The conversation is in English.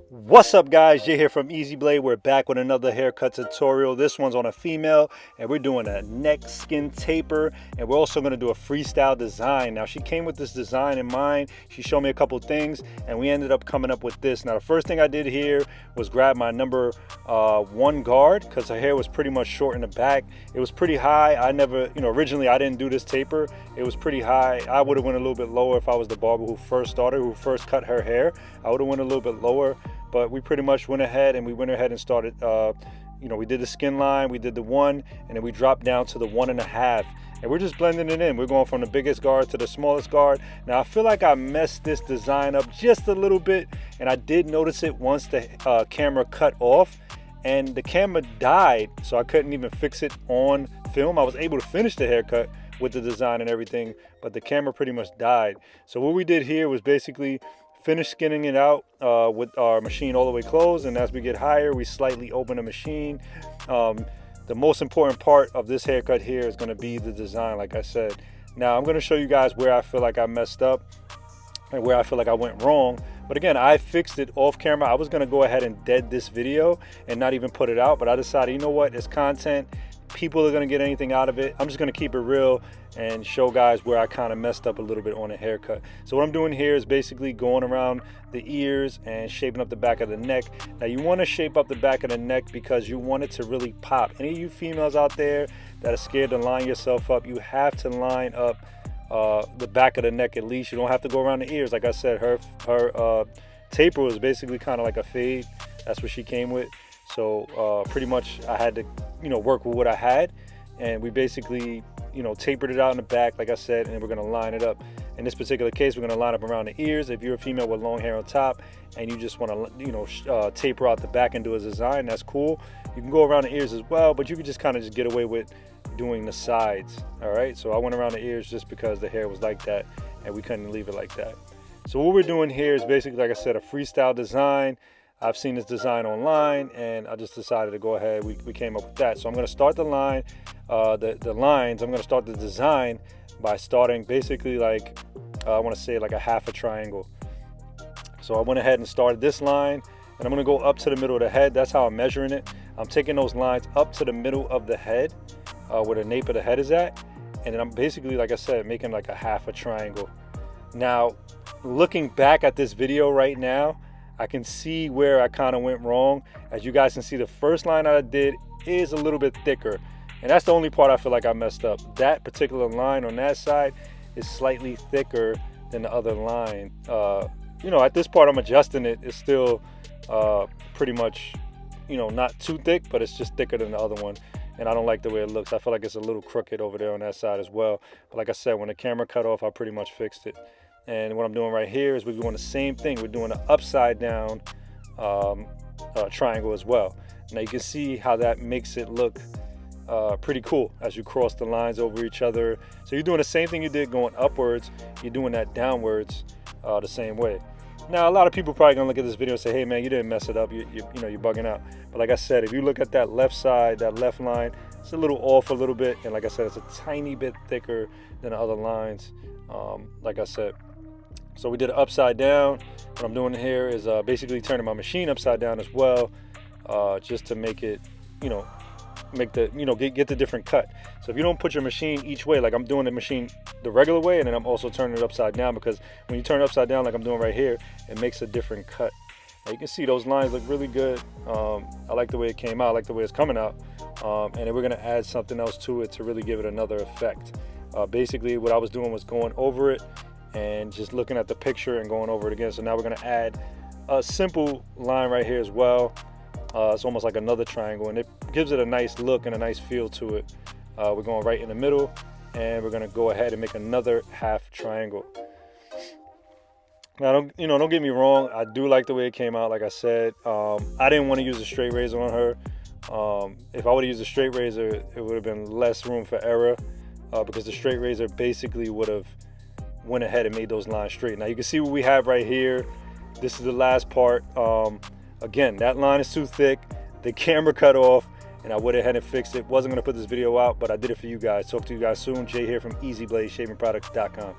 What's up guys, Jay here from Easy Blade. We're back with another haircut tutorial. This one's on a female and we're doing a neck skin taper, and we're also going to do a freestyle design. Now she came with this design in mind. She showed me a couple things and we ended up coming up with this. Now the first thing I did here was grab my number 1 guard because her hair was pretty much short in the back. It was pretty high. I never, originally I didn't do this taper. It was pretty high. I would have went a little bit lower if I was the barber who first started, who first cut her hair. I would have went a little bit lower. But we pretty much went ahead and started, we did the skin line, we did the 1, and then we dropped down to the 1.5. And we're just blending it in. We're going from the biggest guard to the smallest guard. Now I feel like I messed this design up just a little bit, and I did notice it once the camera cut off, and the camera died, so I couldn't even fix it on film. I was able to finish the haircut with the design and everything, but the camera pretty much died. So what we did here was basically finish skinning it out with our machine all the way closed, and as we get higher we slightly open the machine. The most important part of this haircut here is going to be the design, like I said. Now I'm going to show you guys where I feel like I messed up and where I feel like I went wrong, but again, I fixed it off camera. I was going to go ahead and dead this video and not even put it out, but I decided, you know what, it's content, people are going to get anything out of it. I'm just going to keep it real and show guys where I kind of messed up a little bit on a haircut. So what I'm doing here is basically going around the ears and shaping up the back of the neck. Now you want to shape up the back of the neck because you want it to really pop. Any of you females out there that are scared to line yourself up, you have to line up the back of the neck at least. You don't have to go around the ears. Like I said, her taper was basically kind of like a fade. That's what she came with. So pretty much I had to work with what I had, and we basically tapered it out in the back, like I said, and we're going to line it up. In this particular case, we're going to line up around the ears. If you're a female with long hair on top and you just want to taper out the back and do a design, that's cool. You can go around the ears as well, but you can just kind of get away with doing the sides. All right, so I went around the ears just because the hair was like that and we couldn't leave it like that. So what we're doing here is basically, like I said, a freestyle design. I've seen this design online and I just decided to go ahead. We came up with that. So I'm going to start the line, the lines. I'm going to start the design by starting basically like, I want to say like a half a triangle. So I went ahead and started this line, and I'm going to go up to the middle of the head. That's how I'm measuring it. I'm taking those lines up to the middle of the head, where the nape of the head is at. And then I'm basically, like I said, making like a half a triangle. Now, looking back at this video right now, I can see where I kind of went wrong. As you guys can see, the first line I did is a little bit thicker, and that's the only part I feel like I messed up. That particular line on that side is slightly thicker than the other line. At this part I'm adjusting it. It's still pretty much, not too thick, but it's just thicker than the other one, and I don't like the way it looks. I feel like it's a little crooked over there on that side as well. But like I said, when the camera cut off, I pretty much fixed it. And what I'm doing right here is we're doing the same thing. We're doing an upside down triangle as well. Now you can see how that makes it look pretty cool as you cross the lines over each other. So you're doing the same thing you did going upwards, you're doing that downwards the same way. Now a lot of people probably gonna look at this video and say, hey man, you didn't mess it up, you're bugging out. But like I said, if you look at that left side, that left line, it's a little off a little bit, and like I said, it's a tiny bit thicker than the other lines, like I said. So we did it upside down. What I'm doing here is basically turning my machine upside down as well, just to make it, get the different cut. So if you don't put your machine each way, like I'm doing the machine the regular way, and then I'm also turning it upside down, because when you turn it upside down like I'm doing right here, it makes a different cut. Now you can see those lines look really good. I like the way it came out, I like the way it's coming out. And then we're gonna add something else to it to really give it another effect. Basically what I was doing was going over it and just looking at the picture and going over it again. So now we're going to add a simple line right here as well. It's almost like another triangle, and it gives it a nice look and a nice feel to it. We're going right in the middle, and we're going to go ahead and make another half triangle. Now don't get me wrong, I do like the way it came out. Like I said, I didn't want to use a straight razor on her. If I would have used a straight razor, it would have been less room for error, because the straight razor basically would have went ahead and made those lines straight. Now you can see what we have right here. This is the last part. Again, that line is too thick, the camera cut off, and I went ahead and fixed it. Wasn't going to put this video out, but I did it for you guys. Talk to you guys soon. Jay here from EasyBladeShavingProducts.com.